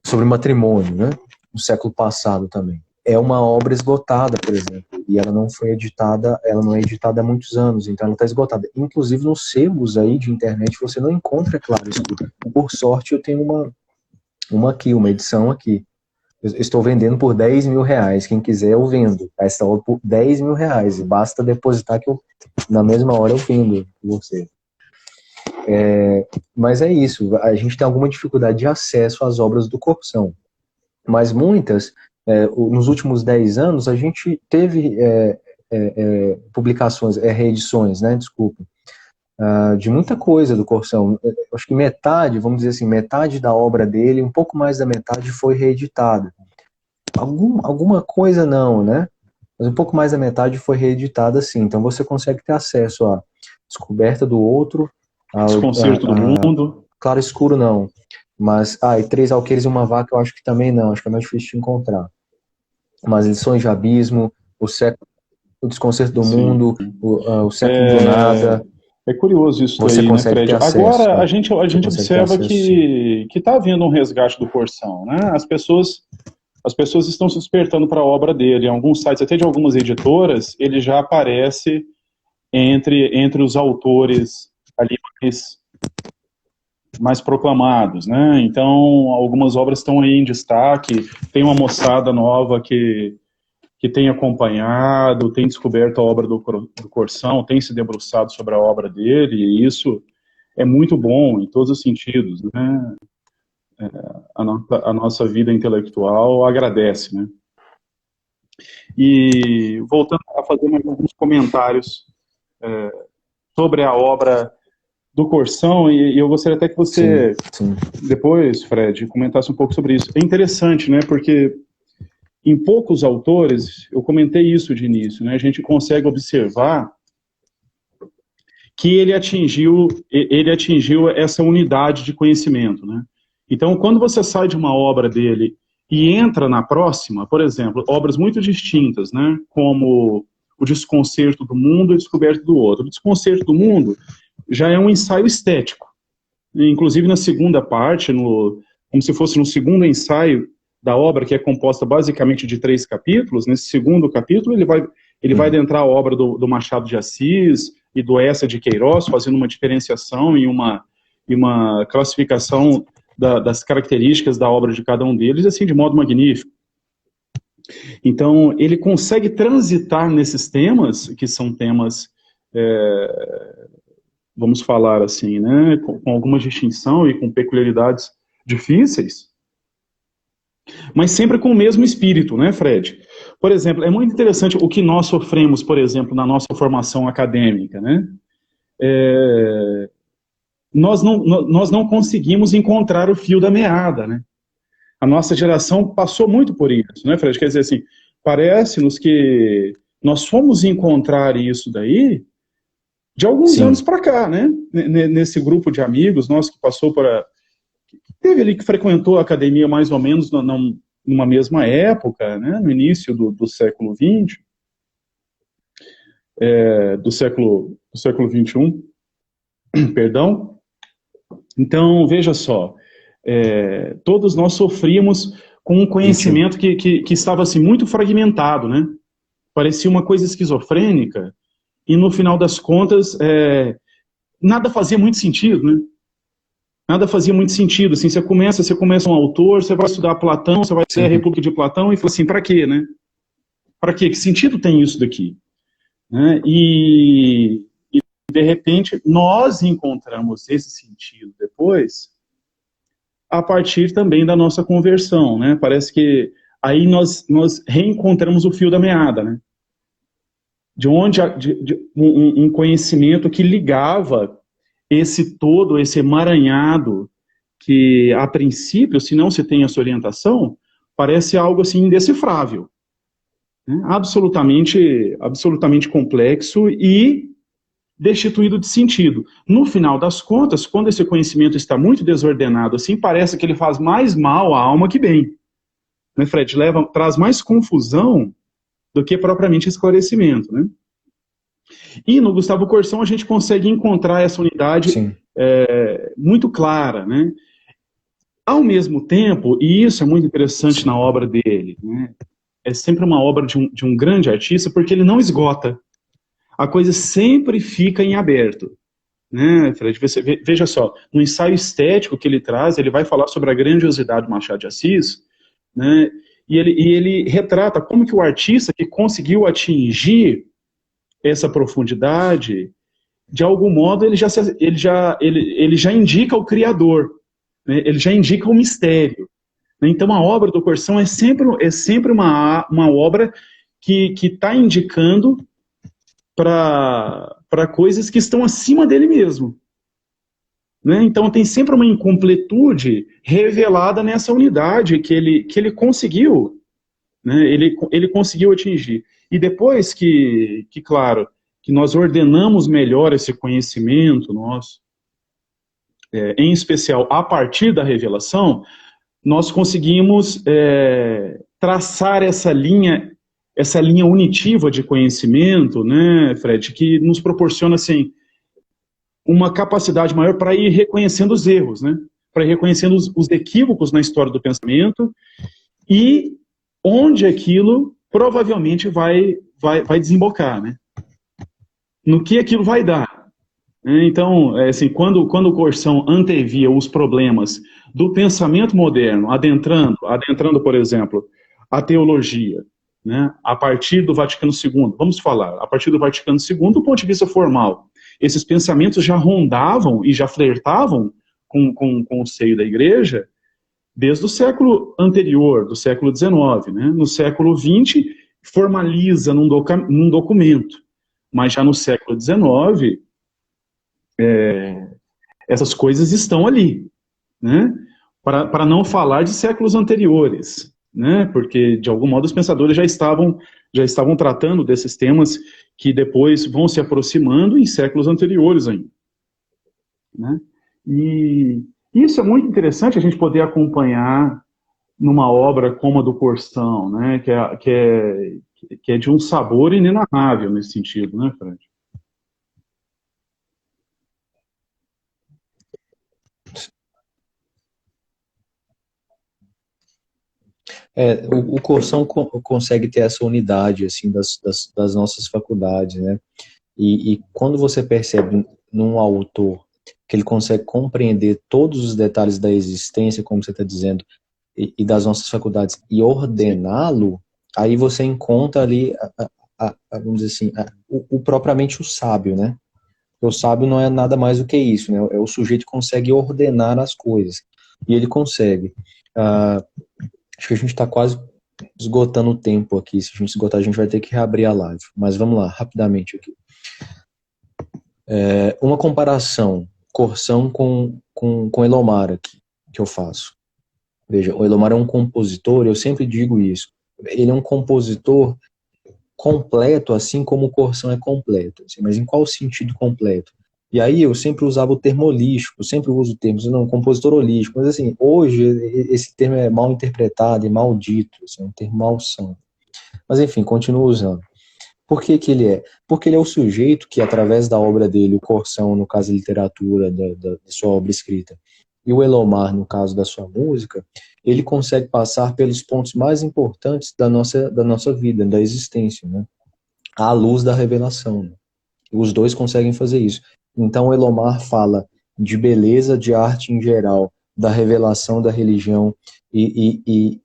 Speaker 1: Sobre matrimônio, né? No século passado também. É uma obra esgotada, por exemplo, e ela não foi editada, ela não é editada há muitos anos, então ela está esgotada. Inclusive nos sebos aí de internet você não encontra Claro e Escuro. Por sorte eu tenho uma edição aqui. Eu estou vendendo por R$10.000. Quem quiser eu vendo. Essa obra por R$10.000. Basta depositar que na mesma hora eu vendo você. Mas é isso. A gente tem alguma dificuldade de acesso às obras do Corsão. Mas muitas, nos últimos 10 anos, a gente teve publicações, reedições, né? Desculpa. De muita coisa do Corsão. Acho que metade, vamos dizer assim, metade da obra dele, um pouco mais da metade foi reeditada. Alguma coisa não, né? Mas um pouco mais da metade foi reeditada, sim. Então você consegue ter acesso à Descoberta do Outro,
Speaker 2: Desconcerto do Mundo.
Speaker 1: Claro Escuro não. Mas, e Três Alqueires e uma Vaca eu acho que também não, acho que é mais difícil de encontrar. Mas Lições de Abismo, o Desconcerto do Mundo, o Século do Nada.
Speaker 2: É curioso isso
Speaker 1: você
Speaker 2: aí, né, Fred?
Speaker 1: Acesso,
Speaker 2: agora,
Speaker 1: né?
Speaker 2: a gente observa que está havendo um resgate do Corsão, né? As pessoas estão se despertando para a obra dele. Em alguns sites, até de algumas editoras, ele já aparece entre os autores ali mais proclamados, né? Então, algumas obras estão aí em destaque. Tem uma moçada nova que tem acompanhado, tem descoberto a obra do Corsão, tem se debruçado sobre a obra dele, e isso é muito bom em todos os sentidos, né? A nossa vida intelectual agradece, né? E voltando a fazer mais alguns comentários sobre a obra do Corsão, e eu gostaria até que você, depois, Fred, comentasse um pouco sobre isso. É interessante, né? Porque em poucos autores, eu comentei isso de início, né? A gente consegue observar que ele atingiu essa unidade de conhecimento, né? Então, quando você sai de uma obra dele e entra na próxima, por exemplo, obras muito distintas, né? Como O Desconcerto do Mundo e A Descoberta do Outro. O Desconcerto do Mundo já é um ensaio estético. Inclusive, na segunda parte, como se fosse no segundo ensaio da obra, que é composta basicamente de 3 capítulos, nesse segundo capítulo ele vai adentrar a obra do Machado de Assis e do Eça de Queiroz, fazendo uma diferenciação e uma classificação das características da obra de cada um deles, assim, de modo magnífico. Então, ele consegue transitar nesses temas, que são temas, vamos falar assim, né, com alguma distinção e com peculiaridades difíceis, mas sempre com o mesmo espírito, né, Fred? Por exemplo, é muito interessante o que nós sofremos, por exemplo, na nossa formação acadêmica, né? Nós não conseguimos encontrar o fio da meada, né? A nossa geração passou muito por isso, né, Fred? Quer dizer assim, parece-nos que nós fomos encontrar isso daí de alguns anos para cá, né? Nesse grupo de amigos nosso que passou teve ali que frequentou a academia mais ou menos numa mesma época, né, no início do século XX, do século XXI, perdão. Então, veja só, todos nós sofríamos com um conhecimento que estava assim, muito fragmentado, né? Parecia uma coisa esquizofrênica, e no final das contas, nada fazia muito sentido, né? Nada fazia muito sentido, assim, você começa um autor, você vai estudar Platão, você vai ler a República de Platão, e fala assim, para quê, né? Para quê? Que sentido tem isso daqui? Né? E, de repente, nós encontramos esse sentido depois, a partir também da nossa conversão, né? Parece que aí nós reencontramos o fio da meada, né? De onde um conhecimento que ligava esse todo, esse emaranhado, que a princípio, se não se tem essa orientação, parece algo assim indecifrável, né? Absolutamente complexo e destituído de sentido. No final das contas, quando esse conhecimento está muito desordenado, assim, parece que ele faz mais mal à alma que bem. Né, Fred? Traz mais confusão do que propriamente esclarecimento, né? E no Gustavo Corsão a gente consegue encontrar essa unidade muito clara, né? Ao mesmo tempo, e isso é muito interessante na obra dele, né? É sempre uma obra de um grande artista, porque ele não esgota. A coisa sempre fica em aberto, né, Fred? Veja só, no ensaio estético que ele traz, ele vai falar sobre a grandiosidade do Machado de Assis, né, e ele retrata como que o artista que conseguiu atingir essa profundidade, de algum modo ele já indica o Criador, né, ele já indica o mistério. Então a obra do Corsão é sempre uma obra que está indicando para coisas que estão acima dele mesmo. Né? Então tem sempre uma incompletude revelada nessa unidade que ele conseguiu, né? Ele conseguiu atingir. E depois claro, que nós ordenamos melhor esse conhecimento nosso, em especial a partir da revelação, nós conseguimos traçar essa linha unitiva de conhecimento, né, Fred, que nos proporciona, assim, uma capacidade maior para ir reconhecendo os erros, né, para ir reconhecendo os equívocos na história do pensamento e onde aquilo provavelmente vai desembocar, né, no que aquilo vai dar. Então, assim, quando o Corsão antevia os problemas do pensamento moderno, adentrando, por exemplo, a teologia, né, a partir do Vaticano II, vamos falar, a partir do Vaticano II, do ponto de vista formal, esses pensamentos já rondavam e já flertavam com o seio da Igreja desde o século anterior, do século XIX. Né? No século XX, formaliza num documento, mas já no século XIX, essas coisas estão ali, né? Para não falar de séculos anteriores, né? Porque, de algum modo, os pensadores já estavam tratando desses temas que depois vão se aproximando em séculos anteriores ainda. Né? E isso é muito interessante a gente poder acompanhar numa obra como a do Corsão, né? Que é de um sabor inenarrável nesse sentido, né, Fred?
Speaker 1: O Corsão consegue ter essa unidade assim das nossas faculdades, né? E quando você percebe num autor que ele consegue compreender todos os detalhes da existência, como você está dizendo, e das nossas faculdades, e ordená-lo, aí você encontra ali, vamos dizer assim, propriamente o sábio, né? O sábio não é nada mais do que isso, né? É o sujeito que consegue ordenar as coisas. E ele consegue. Acho que a gente está quase esgotando o tempo aqui. Se a gente esgotar, a gente vai ter que reabrir a live. Mas vamos lá, rapidamente aqui. Uma comparação, Corsão com Elomar aqui, que eu faço. Veja, o Elomar é um compositor, eu sempre digo isso. Ele é um compositor completo, assim como o Corsão é completo. Assim, mas em qual sentido completo? E aí eu sempre usava o termo holístico, sempre uso o termo, não, compositor holístico, mas assim, hoje esse termo é mal interpretado e maldito, assim, é um termo malsão. Mas enfim, continuo usando. Por que que ele é? Porque ele é o sujeito que, através da obra dele, o Corção, no caso da literatura, da sua obra escrita, e o Elomar, no caso da sua música, ele consegue passar pelos pontos mais importantes da nossa vida, da existência, né? À luz da revelação, né? Os dois conseguem fazer isso. Então, o Elomar fala de beleza, de arte em geral, da revelação da religião e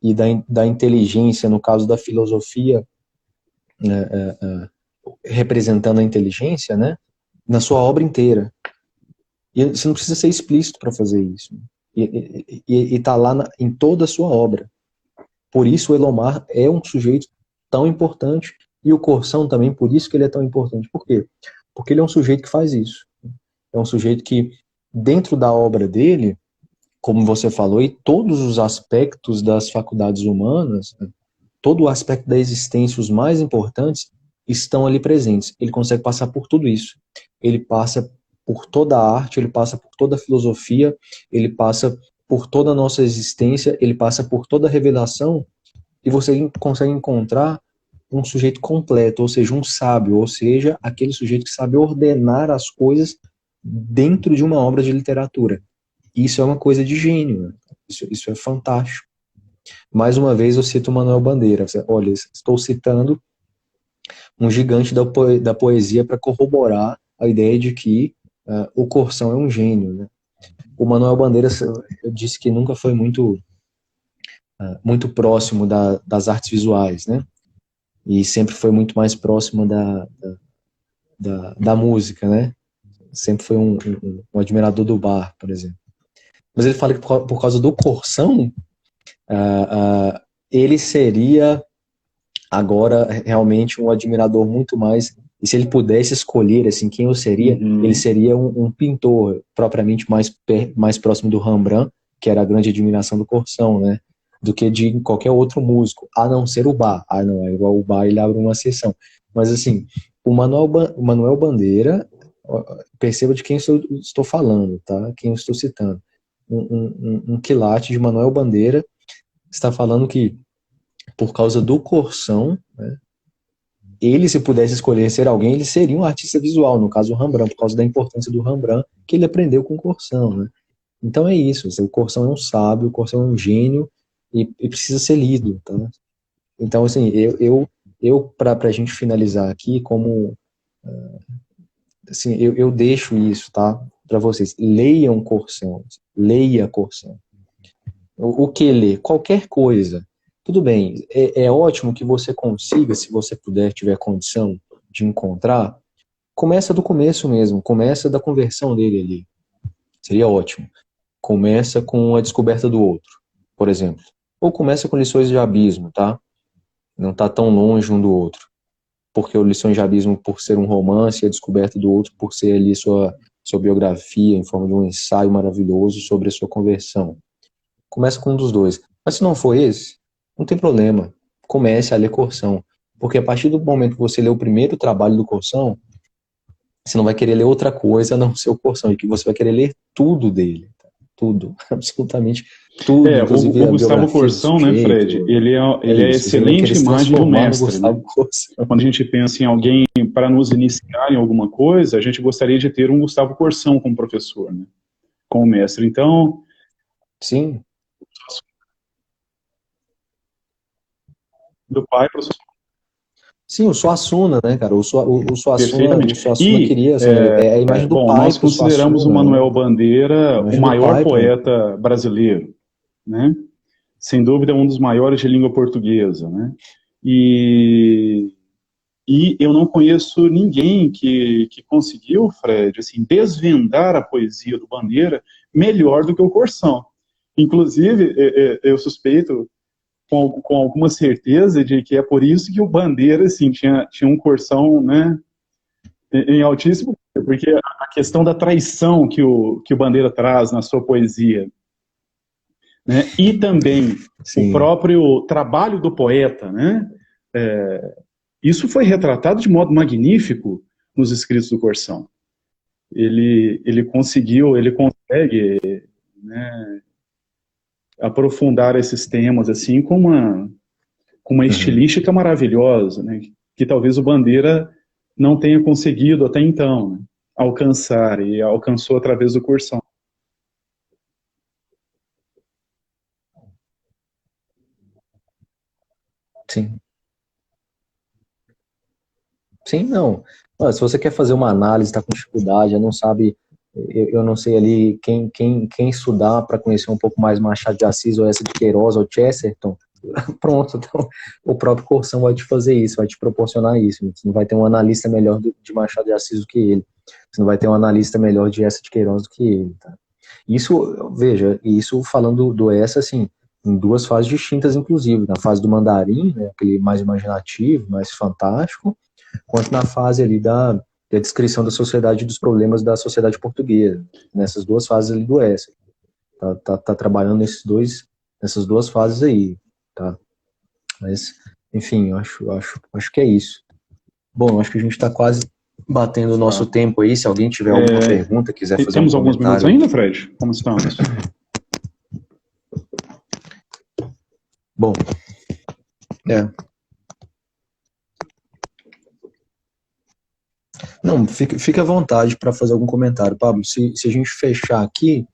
Speaker 1: da inteligência, no caso da filosofia, representando a inteligência, né, na sua obra inteira. E você não precisa ser explícito para fazer isso. E tá lá em toda a sua obra. Por isso o Elomar é um sujeito tão importante, e o Corção também, por isso que ele é tão importante. Por quê? Porque ele é um sujeito que faz isso. É um sujeito que, dentro da obra dele, como você falou, e todos os aspectos das faculdades humanas, né, todo o aspecto da existência, os mais importantes, estão ali presentes. Ele consegue passar por tudo isso. Ele passa por toda a arte, ele passa por toda a filosofia, ele passa por toda a nossa existência, ele passa por toda a revelação, e você consegue encontrar um sujeito completo, ou seja, um sábio, ou seja, aquele sujeito que sabe ordenar as coisas dentro de uma obra de literatura. Isso é uma coisa de gênio, né? Isso é fantástico. Mais uma vez eu cito Manuel Bandeira. Olha, estou citando um gigante da poesia para corroborar a ideia de que o Corção é um gênio, né? O Manuel Bandeira, eu disse que nunca foi muito próximo das artes visuais, né? E sempre foi muito mais próximo da música, né? Sempre foi um admirador do bar, por exemplo. Mas ele fala que por causa do Corção, ele seria agora realmente um admirador muito mais, e se ele pudesse escolher assim quem eu seria, ele seria um pintor propriamente mais próximo do Rembrandt, que era a grande admiração do Corção, né, do que de qualquer outro músico, a não ser o Bach. Não, é igual o Bach, ele abre uma exceção. Mas assim, o Manuel Bandeira, perceba de quem estou falando, tá? Quem eu estou citando. Um quilate de Manuel Bandeira está falando que, por causa do Corção, né, ele, se pudesse escolher ser alguém, ele seria um artista visual, no caso o Rembrandt, por causa da importância do Rembrandt, que ele aprendeu com o Corção, né? Então é isso, o Corção é um sábio, o Corção é um gênio, e precisa ser lido, tá? Então, assim, para a gente finalizar aqui, como, assim, eu deixo isso, tá? Para vocês, leiam Corção, leia Corção. O que ler? Qualquer coisa. Tudo bem, é ótimo que você consiga, se você puder, tiver condição de encontrar, começa do começo mesmo, começa da conversão dele ali. Seria ótimo. Começa com a descoberta do outro, por exemplo. Ou começa com Lições de Abismo, tá? Não está tão longe um do outro. Porque o Lições de Abismo, por ser um romance, e a descoberta do outro, por ser ali sua biografia, em forma de um ensaio maravilhoso sobre a sua conversão. Começa com um dos dois. Mas se não for esse, não tem problema. Comece a ler Corção. Porque a partir do momento que você lê o primeiro trabalho do Corção, você não vai querer ler outra coisa a não ser o Corção. E que você vai querer ler tudo dele. Tá? Tudo. Absolutamente tudo.
Speaker 2: O Gustavo Corção, né, Fred? Ele é excelente imagem do mestre. Né? Quando a gente pensa em alguém para nos iniciar em alguma coisa, a gente gostaria de ter um Gustavo Corção como professor, né? Como mestre. Então...
Speaker 1: Sim.
Speaker 2: Do pai para o
Speaker 1: Sim, o Suassuna, né, cara? O Suassuna queria, assim, a imagem do pai.
Speaker 2: Nós consideramos o Manuel Bandeira o maior poeta brasileiro, né? Sem dúvida, um dos maiores de língua portuguesa, né? E eu não conheço ninguém que conseguiu, Fred, assim, desvendar a poesia do Bandeira melhor do que o Corção. Inclusive, eu suspeito com alguma certeza de que é por isso que o Bandeira, assim, tinha um Corção, né, em altíssimo, porque a questão da traição que o Bandeira traz na sua poesia, né, e também Sim. o próprio trabalho do poeta, né, isso foi retratado de modo magnífico nos escritos do Corção. ele consegue, né, aprofundar esses temas assim com uma estilística maravilhosa, né, que talvez o Bandeira não tenha conseguido até então, né, alcançar, e alcançou através do Cursão.
Speaker 1: Sim. Sim, não. Se você quer fazer uma análise, está com dificuldade, não sabe, eu não sei ali quem estudar para conhecer um pouco mais Machado de Assis, ou essa de Queiroz, ou Chesterton, pronto, então, o próprio Corção vai te fazer isso, vai te proporcionar isso. Você não vai ter um analista melhor de Machado de Assis do que ele. Você não vai ter um analista melhor de essa de Queiroz do que ele, tá? Isso, veja, isso falando do essa, assim, em duas fases distintas, inclusive, na fase do Mandarim, né, aquele mais imaginativo, mais fantástico, quanto na fase ali da descrição da sociedade e dos problemas da sociedade portuguesa, nessas duas fases ali do essa. Tá trabalhando nessas duas fases aí, tá? Mas, enfim, eu acho que é isso. Bom, acho que a gente está quase batendo o nosso tempo aí. Se alguém tiver alguma pergunta, quiser fazer um
Speaker 2: Temos alguns minutos
Speaker 1: comentário.
Speaker 2: ainda, Fred? Como estamos?
Speaker 1: Bom, não, fica à vontade para fazer algum comentário, Pablo. Se a gente fechar aqui,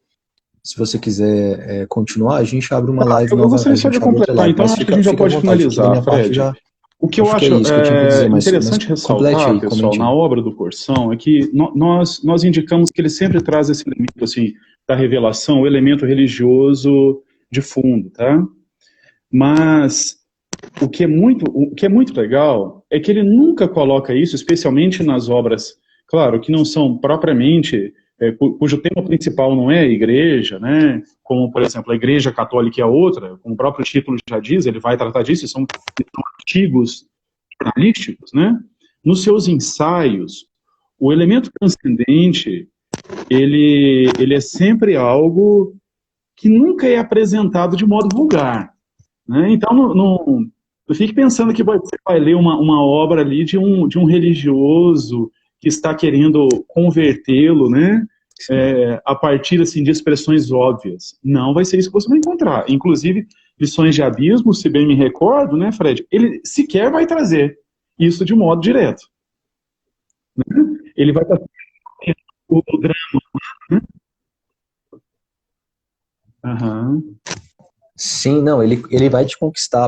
Speaker 1: se você quiser continuar, a gente abre uma live
Speaker 2: Eu
Speaker 1: nova,
Speaker 2: gostaria
Speaker 1: a
Speaker 2: só de
Speaker 1: gente abre outra
Speaker 2: completar,
Speaker 1: live,
Speaker 2: então
Speaker 1: mas
Speaker 2: acho que a gente já
Speaker 1: fica à
Speaker 2: pode
Speaker 1: vontade, porque da
Speaker 2: finalizar,
Speaker 1: minha parte
Speaker 2: Fred.
Speaker 1: já
Speaker 2: O que eu
Speaker 1: acho que
Speaker 2: acho
Speaker 1: é isso que eu tinha para dizer, mas
Speaker 2: interessante
Speaker 1: complete
Speaker 2: ressaltar,
Speaker 1: aí,
Speaker 2: pessoal,
Speaker 1: comente
Speaker 2: na
Speaker 1: aí.
Speaker 2: obra do Corsão, é que nós indicamos que ele sempre traz esse elemento assim, da revelação, o elemento religioso de fundo, tá? Mas o que é muito legal é que ele nunca coloca isso, especialmente nas obras, claro, que não são propriamente, cujo tema principal não é a igreja, né? Como, por exemplo, a Igreja Católica é outra, como o próprio título já diz, ele vai tratar disso, são artigos jornalísticos, né? Nos seus ensaios, o elemento transcendente, ele é sempre algo que nunca é apresentado de modo vulgar, né? Então, não fique pensando que você vai ler uma obra ali de um religioso que está querendo convertê-lo, né? A partir assim, de expressões óbvias. Não vai ser isso que você vai encontrar. Inclusive, lições de abismo, se bem me recordo, né, Fred? Ele sequer vai trazer isso de modo direto. Ele vai trazer o drama. Né? Uhum.
Speaker 1: Sim, não, ele vai te conquistar.